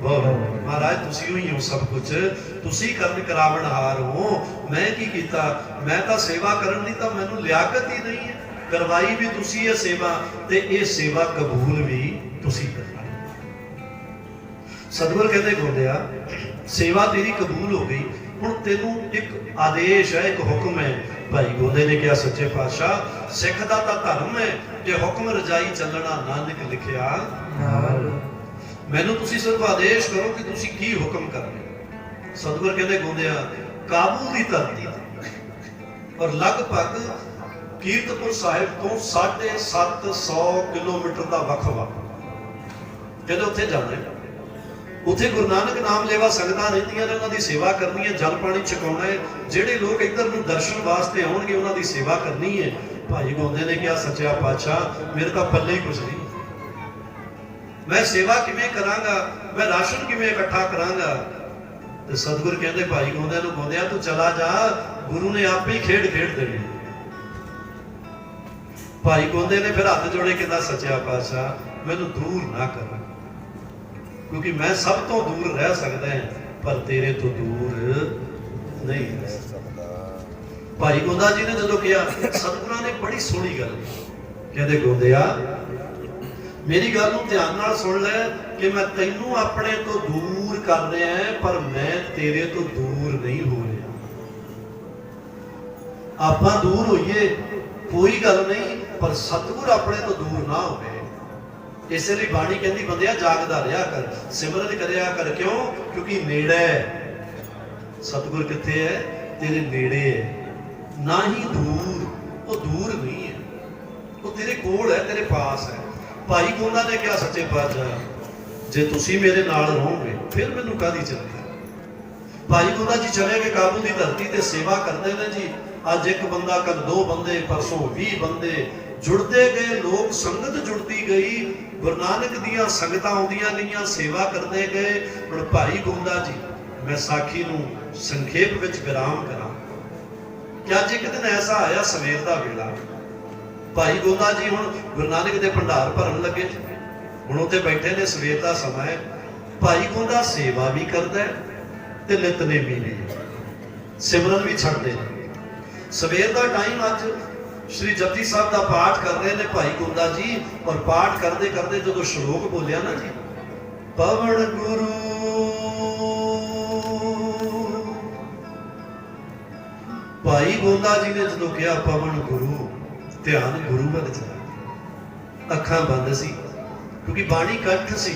Speaker 1: ਬਹੁ। ਮਹਾਰਾਜ ਤੁਸੀਂ ਹੀ ਹੋ ਸਭ ਕੁਝ, ਤੁਸੀਂ ਕਰਨ ਕਰਾਵਣਹਾਰ ਹੋ। ਮੈਂ ਕੀ ਕੀਤਾ? ਮੈਂ ਤਾਂ ਸੇਵਾ ਕਰਨ ਦੀ ਤਾਂ ਮੈਨੂੰ ਲਿਆਕਤ ਹੀ ਨਹੀਂ ਹੈ, ਕਰਵਾਈ ਵੀ ਤੁਸੀਂ ਇਹ ਸੇਵਾ, ਤੇ ਇਹ ਸੇਵਾ ਕਬੂਲ ਵੀ ਤੁਸੀਂ ਕਰਵਾਈ। ਸਤਿਗੁਰ ਕਹਿੰਦੇ ਗੋਂਦਿਆ ਸੇਵਾ ਤੇਰੀ ਕਬੂਲ ਹੋ ਗਈ, ਹੁਣ ਤੈਨੂੰ ਇੱਕ ਆਦੇਸ਼ ਹੈ, ਇੱਕ ਹੁਕਮ ਹੈ। ਭਾਈ ਗੋਂਦੇ ਨੇ ਕਿਹਾ ਸੱਚੇ ਪਾਤਸ਼ਾਹ ਸਿੱਖ ਦਾ ਤਾਂ ਧਰਮ ਹੈ ਕਿ ਹੁਕਮ ਰਜਾਈ ਚੱਲਣਾ ਨਾਨਕ ਲਿਖਿਆ ਨਾਲ। ਮੈਨੂੰ ਤੁਸੀਂ ਸਿਰਫ ਆਦੇਸ਼ ਕਰੋ ਕਿ ਤੁਸੀਂ ਕੀ ਹੁਕਮ ਕਰਨਾ। ਸਤਿਗੁਰ ਕਹਿੰਦੇ ਗੋਂਦਿਆ ਕਾਬੂ ਦੀ ਧਰਤੀ ਔਰ ਲਗਭਗ ਕੀਰਤਪੁਰ ਸਾਹਿਬ ਤੋਂ 750 ਕਿਲੋਮੀਟਰ ਦਾ ਵਕਫਾ, ਕਹਿੰਦੇ ਉੱਥੇ ਜਾਣਾ। ਉੱਥੇ ਗੁਰੂ ਨਾਨਕ ਨਾਮ ਲੇਵਾ ਸੰਗਤਾਂ ਰਹਿੰਦੀਆਂ ਨੇ, ਉਹਨਾਂ ਦੀ ਸੇਵਾ ਕਰਨੀ ਹੈ, ਜਲ ਪਾਣੀ ਛਕਾਉਣਾ ਹੈ। ਜਿਹੜੇ ਲੋਕ ਇੱਧਰ ਨੂੰ ਦਰਸ਼ਨ ਵਾਸਤੇ ਆਉਣਗੇ ਉਹਨਾਂ ਦੀ ਸੇਵਾ ਕਰਨੀ ਹੈ। ਭਾਈ ਗੋਂਦੇ ਨੇ ਕਿਹਾ ਸੱਚਿਆ ਪਾਤਸ਼ਾਹ ਮੇਰੇ ਤਾਂ ਪੱਲੇ ਹੀ ਕੁਝ ਨਹੀਂ, ਮੈਂ ਸੇਵਾ ਕਿਵੇਂ ਕਰਾਂਗਾ, ਮੈਂ ਰਾਸ਼ਨ ਕਿਵੇਂ ਇਕੱਠਾ ਕਰਾਂਗਾ। ਤੇ ਸਤਿਗੁਰ ਕਹਿੰਦੇ ਭਾਈ ਗੋਂਦੇ ਨੂੰ ਗੋਂਦਿਆ ਤੂੰ ਚਲਾ ਜਾ, ਗੁਰੂ ਨੇ ਆਪੇ ਹੀ ਖੇਡ ਦੇਣੀ। ਭਾਈ ਗੋਂਦੇ ਨੇ ਫਿਰ ਹੱਥ ਜੋੜੇ ਕਹਿੰਦਾ ਸੱਚਿਆ ਪਾਤਸ਼ਾਹ ਮੈਨੂੰ ਦੂਰ ਨਾ ਕਰ, ਕਿਉਂਕਿ ਮੈਂ ਸਭ ਤੋਂ ਦੂਰ ਰਹਿ ਸਕਦਾ ਹਾਂ ਪਰ ਤੇਰੇ ਤੋਂ ਦੂਰ ਨਹੀਂ ਰਹਿ ਸਕਦਾ। ਭਾਈ ਗੋਂਦਾ ਜੀ ਨੇ ਜਦੋਂ ਕਿਹਾ, ਸਤਿਗੁਰਾਂ ਨੇ ਬੜੀ ਸੋਹਣੀ ਗੱਲ ਕਹਿੰਦੇ ਗੋਂਦਿਆ ਮੇਰੀ ਗੱਲ ਨੂੰ ਧਿਆਨ ਨਾਲ ਸੁਣ ਲੈ ਕਿ ਮੈਂ ਤੈਨੂੰ ਆਪਣੇ ਤੋਂ ਦੂਰ ਕਰ ਰਿਹਾ ਹਾਂ, ਪਰ ਮੈਂ ਤੇਰੇ ਤੋਂ ਦੂਰ ਨਹੀਂ ਹੋ ਰਿਹਾ। ਆਪਾਂ ਦੂਰ ਹੋਈਏ ਕੋਈ ਗੱਲ ਨਹੀਂ, ਪਰ ਸਤਿਗੁਰ ਆਪਣੇ ਤੋਂ ਦੂਰ ਨਾ ਹੋਵੇ। ਇਸੇ ਲਈ ਬਾਣੀ ਕਹਿੰਦੀ ਬੰਦਿਆ ਜਾਗਦਾ ਰਿਹਾ ਕਰ, ਸਿਮਰਨ ਕਰਿਆ ਕਰ। ਕਿਉਂ? ਕਿਉਂਕਿ ਨੇੜੇ ਹੈ। ਸਤਿਗੁਰ ਕਿੱਥੇ ਹੈ? ਤੇਰੇ ਨੇੜੇ ਹੈ, ਨਾ ਹੀ ਦੂਰ। ਉਹ ਦੂਰ ਨਹੀਂ ਹੈ, ਉਹ ਤੇਰੇ ਕੋਲ ਹੈ, ਤੇਰੇ ਪਾਸ ਹੈ। ਭਾਈ ਗੋਂਦਾ ਨੇ ਕਿਹਾ ਸੱਚੇ ਪਾਤਸ਼ਾਹ ਜੇ ਤੁਸੀਂ ਮੇਰੇ ਨਾਲ ਰਹੋਗੇ ਫਿਰ ਮੈਨੂੰ ਕਾਹਦੀ ਚਿੰਤਾ। ਭਾਈ ਗੋਂਦਾ ਜੀ ਚਲੇ ਗਏ ਕਾਬੂ ਦੀ ਧਰਤੀ ਤੇ ਸੇਵਾ ਕਰਦੇ ਨੇ ਜੀ। ਅੱਜ ਇੱਕ ਬੰਦਾ, ਕੱਲ 2 ਬੰਦੇ, ਪਰਸੋਂ 20 ਬੰਦੇ ਜੁੜਦੇ ਗਏ, ਲੋਕ ਸੰਗਤ ਜੁੜਦੀ ਗਈ, ਗੁਰੂ ਨਾਨਕ ਦੀਆਂ ਸੰਗਤਾਂ ਆਉਂਦੀਆਂ ਗਈਆਂ, ਸੇਵਾ ਕਰਦੇ ਗਏ। ਹੁਣ ਭਾਈ ਗੋਂਦਾ ਜੀ ਮੈਂ ਸਾਖੀ ਨੂੰ ਸੰਖੇਪ ਵਿੱਚ ਵਿਰਾਮ ਕਰਾਂ ਕਿ ਅੱਜ ਇੱਕ ਦਿਨ ਐਸਾ ਆਇਆ ਸਵੇਰ ਦਾ ਵੇਲਾ, ਭਾਈ ਗੋਂਦਾ ਜੀ ਹੁਣ ਗੁਰੂ ਨਾਨਕ ਦੇ ਭੰਡਾਰ ਭਰਨ ਲੱਗੇ। ਹੁਣ ਉੱਥੇ ਬੈਠੇ ਨੇ, ਸਵੇਰ ਦਾ ਸਮਾਂ ਹੈ। ਭਾਈ ਗੋਂਦਾ ਸੇਵਾ ਵੀ ਕਰਦਾ ਤੇ ਨਿਤਨੇਮੀ ਵੀ, ਸਿਮਰਨ ਵੀ ਛੱਡਦੇ ਨੇ। ਸਵੇਰ ਦਾ ਟਾਈਮ ਅੱਜ ਸ਼੍ਰੀ ਜਪਜੀ ਸਾਹਿਬ ਦਾ ਪਾਠ ਕਰ ਰਹੇ ਨੇ ਭਾਈ ਗੋਂਦਾ ਜੀ, ਔਰ ਪਾਠ ਕਰਦੇ ਕਰਦੇ ਜਦੋਂ ਸ਼ਲੋਕ ਬੋਲਿਆ ਨਾ ਜੀ, ਪਵਨ ਗੁਰੂ ਭਾਈ ਗੋਂਦਾ ਜੀ ਨੇ ਜਦੋਂ ਕਿਹਾ ਪਵਨ ਗੁਰੂ, ਧਿਆਨ ਗੁਰੂ ਵੱਲ ਚਲਾ। ਅੱਖਾਂ ਬੰਦ ਸੀ ਕਿਉਂਕਿ ਬਾਣੀ ਕੰਠ ਸੀ।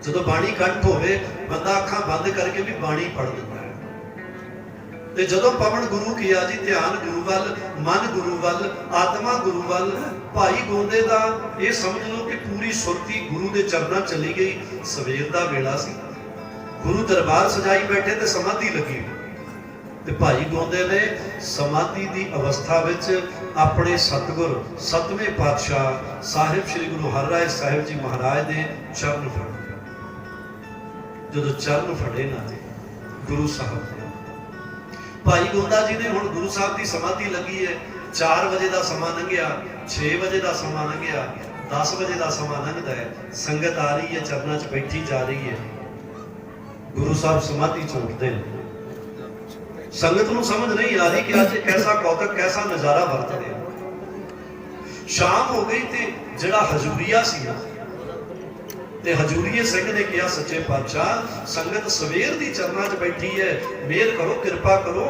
Speaker 1: ਜਦੋਂ ਬਾਣੀ ਕੰਠ ਹੋਵੇ ਬੰਦਾ ਅੱਖਾਂ ਬੰਦ ਕਰਕੇ ਵੀ ਬਾਣੀ ਪੜ੍ਹ ਦਿੰਦਾ ਹੈ। ਤੇ ਜਦੋਂ ਪਵਨ ਗੁਰੂ ਕੀਆ ਜੀ, ਧਿਆਨ ਗੁਰੂ ਵੱਲ, ਮਨ ਗੁਰੂ ਵੱਲ, ਆਤਮਾ ਗੁਰੂ ਵੱਲ। ਭਾਈ ਗੋਂਦੇ ਦਾ ਇਹ ਸਮਝ ਲਓ ਕਿ ਪੂਰੀ ਸੁਰਤੀ ਗੁਰੂ ਦੇ ਚਰਨਾਂ ਚਲੀ ਗਈ। ਸਵੇਰ ਦਾ ਵੇਲਾ ਸੀ, ਗੁਰੂ ਦਰਬਾਰ ਸਜਾਈ ਬੈਠੇ ਤੇ ਸਮਾਧੀ ਲੱਗੀ। ਤੇ ਭਾਈ ਗੋਂਦੇ ਨੇ ਸਮਾਧੀ ਦੀ ਅਵਸਥਾ ਵਿੱਚ ਆਪਣੇ ਸਤਿਗੁਰ ਸਤਵੇਂ ਪਾਤਸ਼ਾਹ ਸਾਹਿਬ ਸ੍ਰੀ ਗੁਰੂ ਹਰਿਰਾਏ ਸਾਹਿਬ ਜੀ ਮਹਾਰਾਜ ਦੇ ਚਰਨ ਫੜੇ। ਜਦੋਂ ਚਰਨ ਫੜੇ ਨਾ ਜੀ ਗੁਰੂ ਸਾਹਿਬ ਦੇ, ਭਾਈ ਗੋਂਦਾ ਜੀ ਨੇ, ਹੁਣ ਗੁਰੂ ਸਾਹਿਬ ਦੀ ਸਮਾਧੀ ਲੱਗੀ ਹੈ, 4 ਵਜੇ ਦਾ ਸਮਾਂ ਲੰਘਿਆ, 6 ਵਜੇ ਦਾ ਸਮਾਂ ਲੰਘਿਆ, 10 ਵਜੇ ਦਾ ਸਮਾਂ ਲੰਘਦਾ ਹੈ, ਸੰਗਤ ਆ ਰਹੀ ਹੈ, ਚਰਨਾਂ 'ਚ ਬੈਠੀ ਜਾ ਰਹੀ ਹੈ। ਗੁਰੂ ਸਾਹਿਬ ਸਮਾਧੀ 'ਚ ਉੱਠਦੇ ਨੇ। ਸੰਗਤ ਨੂੰ ਸਮਝ ਨਹੀਂ ਆ ਰਹੀ ਕਿ ਅੱਜ ਐਸਾ ਕੌਤਕ, ਕੈਸਾ ਨਜ਼ਾਰਾ ਵਰਤ ਰਿਹਾ। ਸ਼ਾਮ ਹੋ ਗਈ ਤੇ ਜਿਹੜਾ ਹਜੂਰੀਆ ਸੀ ਨਾ, ਤੇ ਹਜੂਰੀਏ ਸਿੰਘ ਨੇ ਕਿਹਾ, ਸੱਚੇ ਪਾਤਸ਼ਾਹ ਸੰਗਤ ਸਵੇਰ ਦੀ ਚਰਨਾਂ 'ਚ ਬੈਠੀ ਹੈ, ਮਿਹਰ ਕਰੋ, ਕਿਰਪਾ ਕਰੋ,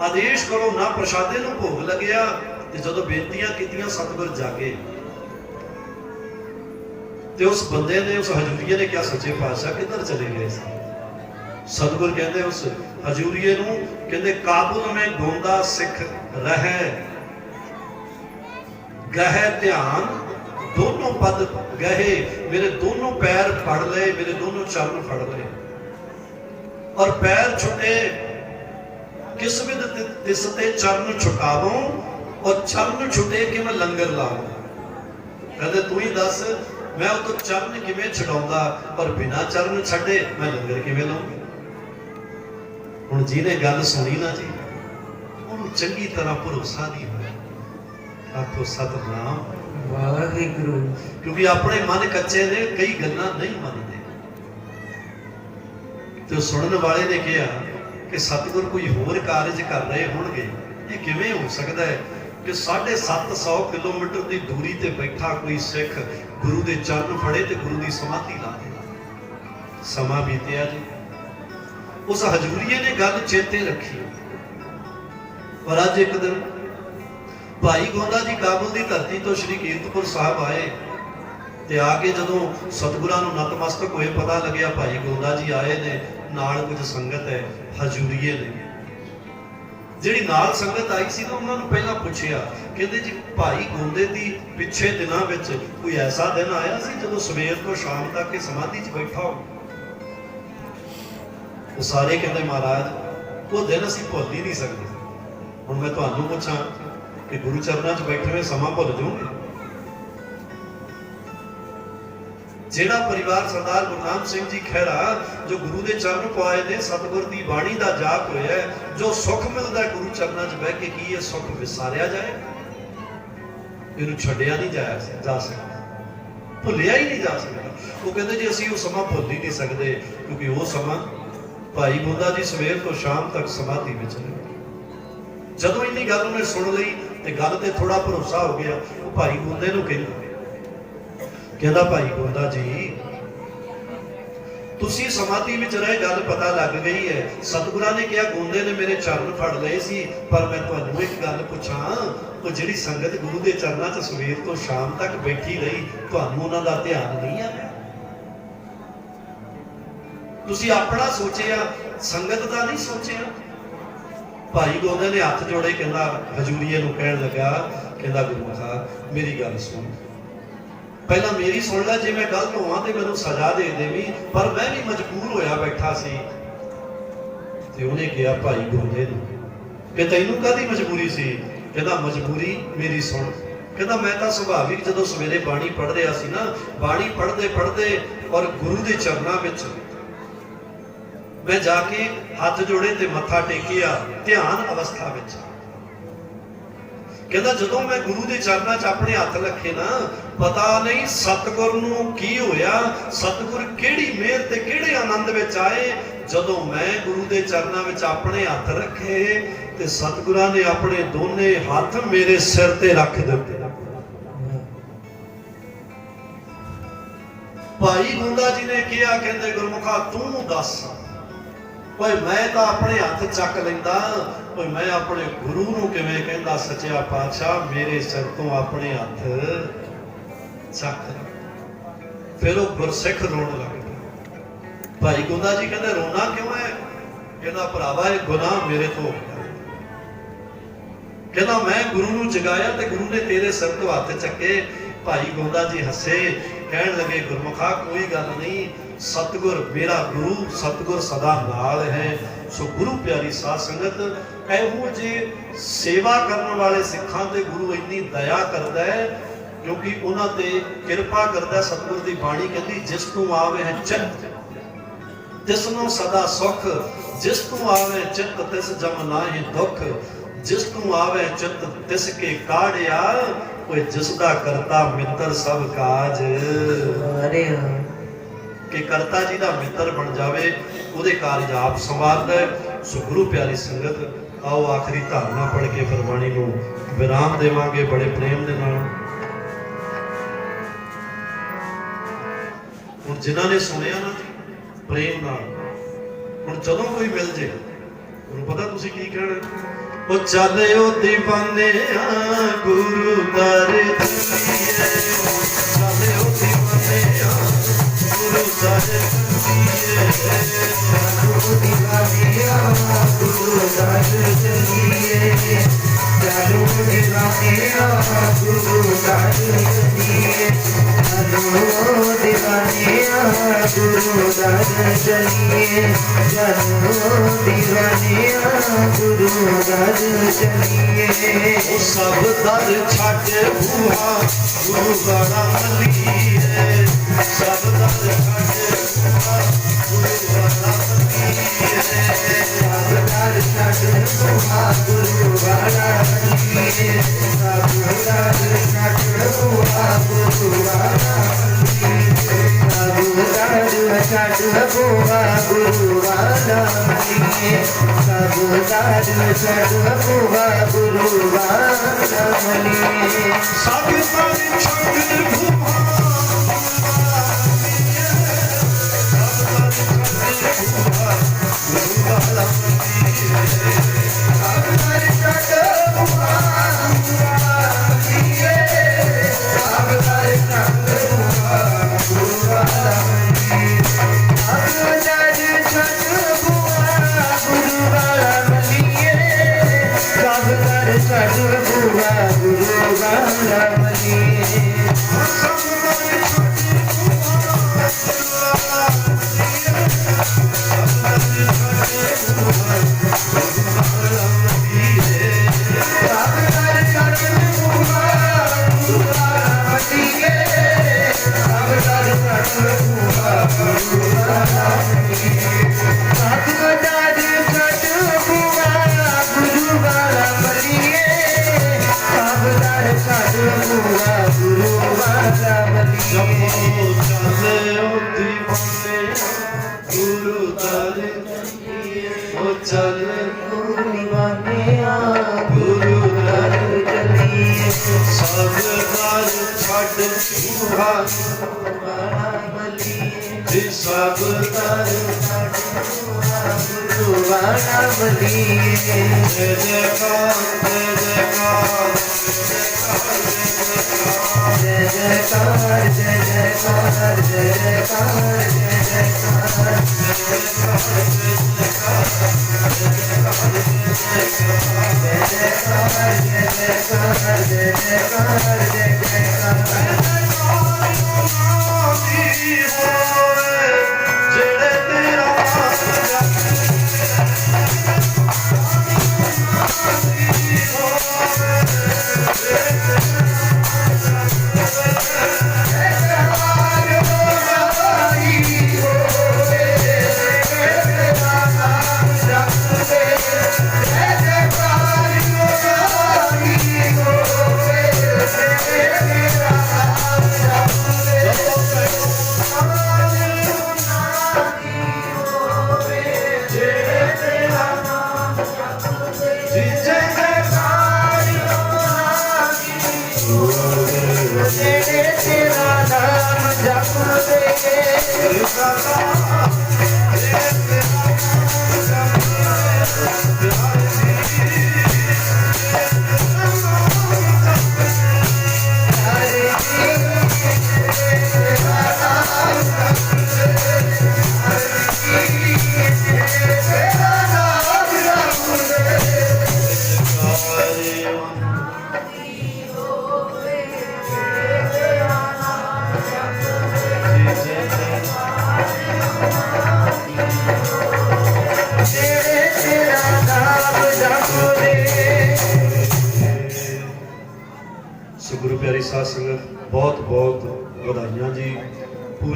Speaker 1: ਆਦੇਸ਼ ਕਰੋ, ਨਾ ਪ੍ਰਸ਼ਾਦੇ ਨੂੰ ਭੋਗ ਲੱਗਿਆ। ਤੇ ਜਦੋਂ ਬੇਨਤੀਆਂ ਕੀਤੀਆਂ ਸਤਿਗੁਰ ਜਾਗੇ। ਤੇ ਉਸ ਬੰਦੇ ਨੇ, ਉਸ ਹਜੂਰੀਏ ਨੇ ਕਿਹਾ, ਸੱਚੇ ਪਾਤਸ਼ਾਹ ਕਿੱਧਰ ਚਲੇ ਗਏ ਸੀ? ਸਤਿਗੁਰ ਕਹਿੰਦੇ ਉਸ ਹਜੂਰੀਏ ਨੂੰ, ਕਹਿੰਦੇ ਕਾਬੁਲ ਮੈਂ ਗੋਂਦਾ ਸਿੱਖ ਰਹਿ, ਗਹਿ ਧਿਆਨ ਦੋਨੋਂ ਪਦ ਗਹਿ, ਮੇਰੇ ਦੋਨੋਂ ਪੈਰ ਫੜ ਲਏ, ਮੇਰੇ ਦੋਨੋਂ ਚਰਨ ਫੜ ਲਏ। ਔਰ ਪੈਰ ਛੁੱਟੇ ਕਿਸ ਵਿਦ ਤਿਸ ਤੇ ਚਰਨ ਛੁਟਾਵੋਂ, ਔਰ ਚਰਨ ਛੁੱਟੇ ਕਿ ਮੈਂ ਲੰਗਰ ਲਾਵਾਂ। ਕਹਿੰਦੇ ਤੂੰ ਹੀ ਦੱਸ, ਮੈਂ ਉਹ ਤੋਂ ਚਰਨ ਕਿਵੇਂ ਛਡਾਉਂਦਾ, ਪਰ ਬਿਨਾਂ ਚਰਨ ਛੱਡੇ ਮੈਂ ਲੰਗਰ ਕਿਵੇਂ ਲਾਉਂਗਾ। ਹੁਣ ਜਿਹਨੇ ਗੱਲ ਸੁਣੀ ਨਾ ਜੀ, ਉਹਨੂੰ ਚੰਗੀ ਤਰ੍ਹਾਂ ਭਰੋਸਾ ਨਹੀਂ ਹੋਇਆ। ਆਖੋ ਸਤਿਨਾਮ
Speaker 2: ਵਾਹਿਗੁਰੂ।
Speaker 1: ਕਿਉਂਕਿ ਆਪਣੇ ਮਨ ਕੱਚੇ ਨੇ, ਕਈ ਗੱਲਾਂ ਨਹੀਂ ਮੰਨਦੇ। ਤੇ ਸੁਣਨ ਵਾਲੇ ਨੇ ਕਿਹਾ ਕਿ ਸਤਿਗੁਰ ਕੋਈ ਹੋਰ ਕਾਰਜ ਕਰ ਰਹੇ ਹੋਣਗੇ। ਇਹ ਕਿਵੇਂ ਹੋ ਸਕਦਾ ਹੈ ਕਿ 750 ਕਿਲੋਮੀਟਰ ਦੀ ਦੂਰੀ ਤੇ ਬੈਠਾ ਕੋਈ ਸਿੱਖ ਗੁਰੂ ਦੇ ਚਰਨ ਫੜੇ ਤੇ ਗੁਰੂ ਦੀ ਸਮਾਧੀ ਲਾ ਦੇ। ਸਮਾਂ ਬੀਤਿਆ ਜੀ, ਉਸ ਹਜੂਰੀਏ ਨੇ ਗੱਲ ਚੇਤੇ ਰੱਖੀ। ਪਰ ਅੱਜ ਇੱਕ ਦਿਨ ਭਾਈ ਗੋਂਦਾ ਜੀ ਕਾਬੁਲ ਦੀ ਧਰਤੀ ਤੋਂ ਸ਼੍ਰੀ ਕੀਰਤਪੁਰ ਸਾਹਿਬ ਆਏ। ਤੇ ਆ ਕੇ ਜਦੋਂ ਸਤਿਗੁਰਾਂ ਨੂੰ ਨਤਮਸਤਕ ਹੋਏ, ਪਤਾ ਲੱਗਿਆ ਭਾਈ ਗੋਂਦਾ ਜੀ ਆਏ ਨੇ, ਨਾਲ ਕੁਝ ਸੰਗਤ ਹੈ, ਹਜੂਰੀਏ ਨੇ। ਜਿਹੜੀ ਨਾਲ ਸੰਗਤ ਆਈ ਸੀ ਨਾ, ਉਹਨਾਂ ਨੂੰ ਪਹਿਲਾਂ ਪੁੱਛਿਆ, ਕਹਿੰਦੇ ਜੀ ਭਾਈ ਗੋਂਦੇ ਦੀ ਪਿੱਛੇ ਦਿਨਾਂ ਵਿੱਚ ਕੋਈ ਐਸਾ ਦਿਨ ਆਇਆ ਸੀ ਜਦੋਂ ਸਵੇਰ ਤੋਂ ਸ਼ਾਮ ਤੱਕ ਇਹ ਸਮਾਧੀ 'ਚ ਬੈਠਾ ਹੋ? ਉਹ ਸਾਰੇ ਕਹਿੰਦੇ ਮਹਾਰਾਜ ਉਹ ਦਿਨ ਅਸੀਂ ਭੁੱਲ ਹੀ ਨਹੀਂ ਸਕਦੇ। ਹੁਣ ਮੈਂ ਤੁਹਾਨੂੰ ਪੁੱਛਾਂ ਕਿ ਗੁਰੂ ਚਰਨਾਂ 'ਚ ਬੈਠੇ ਹੋਏ ਸਮਾਂ ਭੁੱਲ ਜਾਓਗੇ? ਜਿਹੜਾ ਪਰਿਵਾਰ ਸਰਦਾਰ ਗੁਰਨਾਮ ਸਿੰਘ ਜੀ ਖਹਿਰਾ ਜੋ ਗੁਰੂ ਦੇ ਚਰਨ ਪਾਏ ਨੇ, ਸਤਿਗੁਰ ਦੀ ਬਾਣੀ ਦਾ ਜਾਪ ਹੋਇਆ, ਜੋ ਸੁੱਖ ਮਿਲਦਾ ਗੁਰੂ ਚਰਨਾਂ 'ਚ ਬਹਿ ਕੇ, ਕੀ ਇਹ ਸੁੱਖ ਵਿਸਾਰਿਆ ਜਾਏ? ਇਹਨੂੰ ਛੱਡਿਆ ਨਹੀਂ ਜਾ ਸਕਦਾ, ਭੁੱਲਿਆ ਹੀ ਨਹੀਂ ਜਾ ਸਕਦਾ। ਉਹ ਕਹਿੰਦੇ ਜੀ ਅਸੀਂ ਉਹ ਸਮਾਂ ਭੁੱਲ ਹੀ ਨਹੀਂ ਸਕਦੇ, ਕਿਉਂਕਿ ਉਹ ਸਮਾਂ ਭਾਈ ਗੋਂਦਾ ਜੀ ਸਵੇਰ ਤੋਂ ਸ਼ਾਮ ਤੱਕ ਸਮਾਧੀ ਵਿੱਚ ਰਹੇ। ਜਦੋਂ ਇੰਨੀ ਗੱਲ ਉਹਨੇ ਸੁਣ ਲਈ ਤੇ ਗੱਲ ਤੇ ਥੋੜਾ ਭਰੋਸਾ ਹੋ ਗਿਆ। ਉਹ ਭਾਈ ਗੋਂਦੇ ਨੂੰ ਕਹਿੰਦਾ ਭਾਈ ਗੋਂਦਾ ਜੀ ਤੁਸੀਂ ਸਮਾਧੀ ਵਿੱਚ ਰਹੇ, ਗੱਲ ਪਤਾ ਲੱਗ ਗਈ ਹੈ। ਸਤਿਗੁਰਾਂ ਨੇ ਕਿਹਾ ਗੋਂਦੇ ਨੇ ਮੇਰੇ ਚਰਨ ਫੜ ਲਏ ਸੀ, ਪਰ ਮੈਂ ਤੁਹਾਨੂੰ ਇੱਕ ਗੱਲ ਪੁੱਛਾਂ, ਉਹ ਜਿਹੜੀ ਸੰਗਤ ਗੁਰੂ ਦੇ ਚਰਨਾਂ 'ਚ ਸਵੇਰ ਤੋਂ ਸ਼ਾਮ ਤੱਕ ਬੈਠੀ ਰਹੀ, ਤੁਹਾਨੂੰ ਉਹਨਾਂ ਦਾ ਧਿਆਨ ਨਹੀਂ ਆਇਆ? ਤੁਸੀਂ ਆਪਣਾ ਸੋਚਿਆ, ਸੰਗਤ ਦਾ ਨਹੀਂ ਸੋਚਿਆ? ਭਾਈ ਗੋਂਦੇ ਨੇ ਹੱਥ ਜੋੜੇ, ਕਹਿੰਦਾ ਹਜੂਰੀਏ ਨੂੰ ਕਹਿਣ ਲੱਗਾ, ਕਹਿੰਦਾ ਗੁਰੂ ਸਾਹਿਬ ਮੇਰੀ ਗੱਲ ਸੁਣ, ਪਹਿਲਾਂ ਮੇਰੀ ਸੁਣ ਲੈ, ਜੇ ਮੈਂ ਗਲਤ ਹੋਵਾਂ ਤੇ ਮੈਨੂੰ ਸਜ਼ਾ ਦੇ ਦੇਵੀਂ, ਪਰ ਮੈਂ ਵੀ ਮਜਬੂਰ ਹੋਇਆ ਬੈਠਾ ਸੀ। ਤੇ ਉਹਨੇ ਕਿਹਾ ਭਾਈ ਗੋਂਦੇ ਨੂੰ ਕਿ ਤੈਨੂੰ ਕਾਹਦੀ ਮਜਬੂਰੀ ਸੀ? ਕਹਿੰਦਾ ਮਜਬੂਰੀ ਮੇਰੀ ਸੁਣ। ਕਹਿੰਦਾ ਮੈਂ ਤਾਂ ਸੁਭਾਵਿਕ ਜਦੋਂ ਸਵੇਰੇ ਬਾਣੀ ਪੜ੍ਹ ਰਿਹਾ ਸੀ ਨਾ, ਬਾਣੀ ਪੜ੍ਹਦੇ ਪੜ੍ਹਦੇ ਔਰ ਗੁਰੂ ਦੇ ਚਰਨਾਂ ਵਿੱਚ ਮੈਂ ਜਾ ਕੇ ਹੱਥ ਜੋੜੇ ਤੇ ਮੱਥਾ ਟੇਕਿਆ ਧਿਆਨ ਅਵਸਥਾ ਵਿੱਚ। ਕਹਿੰਦਾ ਜਦੋਂ ਮੈਂ ਗੁਰੂ ਦੇ ਚਰਨਾਂ 'ਚ ਆਪਣੇ ਹੱਥ ਰੱਖੇ ਨਾ, ਪਤਾ ਨਹੀਂ ਸਤਿਗੁਰ ਨੂੰ ਕੀ ਹੋਇਆ, ਸਤਿਗੁਰ ਕਿਹੜੀ ਮਿਹਰ ਤੇ ਕਿਹੜੇ ਆਨੰਦ ਵਿੱਚ ਆਏ। ਜਦੋਂ ਮੈਂ ਗੁਰੂ ਦੇ ਚਰਨਾਂ ਵਿੱਚ ਆਪਣੇ ਹੱਥ ਰੱਖੇ ਤੇ ਸਤਿਗੁਰਾਂ ਨੇ ਆਪਣੇ ਦੋਨੇ ਹੱਥ ਮੇਰੇ ਸਿਰ ਤੇ ਰੱਖ ਦਿੱਤੇ। ਭਾਈ ਗੋਂਦਾ ਜੀ ਨੇ ਕਿਹਾ, ਕਹਿੰਦੇ ਗੁਰਮੁਖਾ ਤੂੰ ਦੱਸ, ਓਏ ਮੈਂ ਤਾਂ ਆਪਣੇ ਹੱਥ ਚੱਕ ਲੈਂਦਾ, ਓਏ ਮੈਂ ਆਪਣੇ ਗੁਰੂ ਨੂੰ ਕਿਵੇਂ ਕਹਿੰਦਾ ਸੱਚਿਆ ਪਾਤਸ਼ਾਹ ਮੇਰੇ ਸਿਰ ਤੋਂ ਆਪਣੇ ਹੱਥ ਚੱਕ। ਫਿਰ ਉਹ ਗੁਰਸਿੱਖ ਰੋਣ ਲੱਗ ਪਿਆ। ਭਾਈ ਗੋਂਦਾ ਜੀ ਕਹਿੰਦੇ ਰੋਣਾ ਕਿਉਂ ਹੈ? ਕਹਿੰਦਾ ਭਰਾਵਾ ਇਹ ਗੁਨਾਹ ਮੇਰੇ ਤੋਂ ਹੋ ਗਿਆ। ਕਹਿੰਦਾ ਮੈਂ ਗੁਰੂ ਨੂੰ ਜਗਾਇਆ ਤੇ ਗੁਰੂ ਨੇ ਤੇਰੇ ਸਿਰ ਤੋਂ ਹੱਥ ਚੱਕੇ। ਭਾਈ ਗੋਂਦਾ ਜੀ ਹੱਸੇ, ਕਹਿਣ ਲੱਗੇ ਗੁਰਮੁਖਾ ਕੋਈ ਗੱਲ ਨਹੀਂ, ਸਤਿਗੁਰ ਮੇਰਾ ਗੁਰੂ, ਸਤਿਗੁਰ ਸਦਾ ਨਾਲ ਹੈ। ਸੋ ਗੁਰੂ ਪਿਆਰੀ ਸਾਧ ਸੰਗਤ, ਇਹੋ ਜਿਹੇ ਸੇਵਾ ਕਰਨ ਵਾਲੇ ਸਿੱਖਾਂ ਤੇ ਗੁਰੂ ਇੰਨੀ ਦਇਆ ਕਰਦਾ ਹੈ ਕਿਉਂਕਿ ਉਹਨਾਂ ਤੇ ਕਿਰਪਾ ਕਰਦਾ। ਸਤਿਗੁਰ ਦੀ ਬਾਣੀ ਕਹਿੰਦੀ ਜਿਸ ਨੂੰ ਆਵੇ ਹੈ ਚਿੱਤ ਤਿਸ ਨੂੰ ਸਦਾ ਸੁਖ, ਜਿਸ ਨੂੰ ਆਵੇ ਚਿੱਤ ਤਿਸ ਜਮ ਨਾਹਿ ਦੁਖ, ਜਿਸ ਨੂੰ ਆਵੇ ਚਿੱਤ ਤਿਸ ਕੇ ਕਾੜਿਆ, ਓਏ ਜਿਸ ਦਾ ਕਰਤਾ ਮਿੱਤਰ ਸਭ ਕਾਜ। ਕਿ ਕਰਤਾ ਜੀ ਦਾ ਮਿੱਤਰ ਬਣ ਜਾਵੇ, ਉਹਦੇ ਕਾਰਜ ਆਪ ਸੰਵਾਰਦਾ। ਸੋ ਗੁਰੂ ਪਿਆਰੀ ਸੰਗਤ, ਆਓ ਆਖਰੀ ਧਾਰਨਾ ਪੜ੍ਹ ਕੇ ਫਿਰ ਬਾਣੀ ਨੂੰ ਵਿਰਾਮ ਦੇਵਾਂਗੇ ਬੜੇ ਪ੍ਰੇਮ ਦੇ ਨਾਲ। ਹੁਣ ਜਿਨ੍ਹਾਂ ਨੇ ਸੁਣਿਆ ਨਾ ਪ੍ਰੇਮ ਨਾਲ, ਹੁਣ ਜਦੋਂ ਕੋਈ ਮਿਲ ਜੇ ਉਹਨੂੰ ਪਤਾ ਤੁਸੀਂ ਕੀ ਕਹਿਣਾ। ਉਹ ਚੱਲਿਓ ਦੀਵਾਨਿਆ ਗੁਰੂ ਦਰ ਚਲੀਏ, ਚੱਲਿਓ ਦੀਵਾਨਿਆ ਗੁਰੂ ਦਰ ਚਲੀਏ, ਚੱਲਿਓ ਦੀਵਾਨਿਆ ਗੁਰੂ ਦਰ ਚਲੀਏ, ਚੱਲਿਓ ਦੀਵਾਨਿਆ ਗੁਰੂ ਦਰ ਚਲੀਏ, ਚੱਲਿਓ ਦੀਵਾਨਿਆ ਗੁਰੂ ਦਰ ਚਲੀਏ, ਚੱਲਿਓ ਦੀਵਾਨਿਆ ਗੁਰੂ ਦਰ ਚਲੀਏ। ਉਹ ਸਭ ਦਰ ਛੱਡ ਬੂਹਾ ਗੁਰੂ ਵਾਲਾ ਮਲੀਏ, ਸਭ ਦਰ ਛੱਡ ਬੂਹਾ ਗੁਰੂ ਵਾਲਾ ਮਲੀਏ, ਸਭ ਦਰ ਛੱਡ ਬੂਹਾ ਗੁਰੂ ਵਾਲਾ ਮਲੀਏ, ਸਭ ਦਰ ਛੱਡ ਬੂਹਾ ਗੁਰੂ ਵਾਲਾ ਮਲੀਏ, ਸਭ ਦਰ ਛੱਡ ਬੂਹਾ ਗੁਰੂ ਵਾਲਾ ਮਲੀਏ, ਸਭ ਦਰ ਛੱਡ ਬੂਹਾ ਗੁਰੂ ਵਾਲਾ ਮਲੀਏ, ਸਭ ਦਰ ਛੱਡ ਬੂਹਾ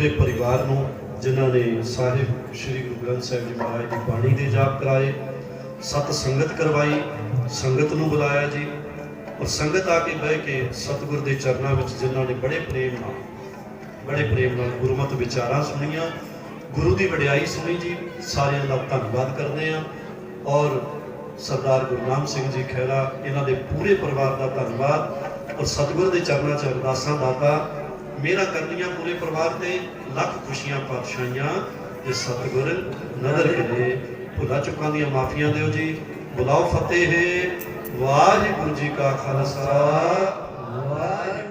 Speaker 1: ਪੂਰੇ ਪਰਿਵਾਰ ਨੂੰ ਜਿਨ੍ਹਾਂ ਨੇ ਸਾਹਿਬ ਸ੍ਰੀ ਗੁਰੂ ਗ੍ਰੰਥ ਸਾਹਿਬ ਜੀ ਮਹਾਰਾਜ ਦੀ ਬਾਣੀ ਦੇ ਜਾਪ ਕਰਾਏ, ਸਤ ਸੰਗਤ ਕਰਵਾਈ, ਸੰਗਤ ਨੂੰ ਬੁਲਾਇਆ ਜੀ, ਔਰ ਸੰਗਤ ਆ ਕੇ ਬਹਿ ਕੇ ਸਤਿਗੁਰ ਦੇ ਚਰਨਾਂ ਵਿੱਚ ਜਿਨ੍ਹਾਂ ਨੇ ਬੜੇ ਪ੍ਰੇਮ ਨਾਲ ਗੁਰਮਤਿ ਵਿਚਾਰਾਂ ਸੁਣੀਆਂ, ਗੁਰੂ ਦੀ ਵਡਿਆਈ ਸੁਣੀ ਜੀ, ਸਾਰਿਆਂ ਦਾ ਧੰਨਵਾਦ ਕਰਦੇ ਹਾਂ। ਔਰ ਸਰਦਾਰ ਗੁਰਨਾਮ ਸਿੰਘ ਜੀ ਖਹਿਰਾ, ਇਹਨਾਂ ਦੇ ਪੂਰੇ ਪਰਿਵਾਰ ਦਾ ਧੰਨਵਾਦ, ਔਰ ਸਤਿਗੁਰ ਦੇ ਚਰਨਾਂ 'ਚ ਅਰਦਾਸਾਂ ਦਾਤਾ ਮੇਰਾ ਕਰਨੀਆਂ ਪੂਰੇ ਪਰਿਵਾਰ ਤੇ, ਲੱਖ ਖੁਸ਼ੀਆਂ ਪਾਤਸ਼ਾਹੀਆਂ ਤੇ ਸਤਿਗੁਰ ਨਦਰ ਕਰੇ। ਭੁੱਲਾਂ ਚੁੱਕਾਂ ਦੀਆਂ ਮਾਫੀਆਂ ਦਿਓ ਜੀ। ਬੁਲਾਓ ਫਤਿਹ। ਵਾਹਿਗੁਰੂ ਜੀ ਕਾ ਖਾਲਸਾ, ਵਾਹਿਗੁਰੂ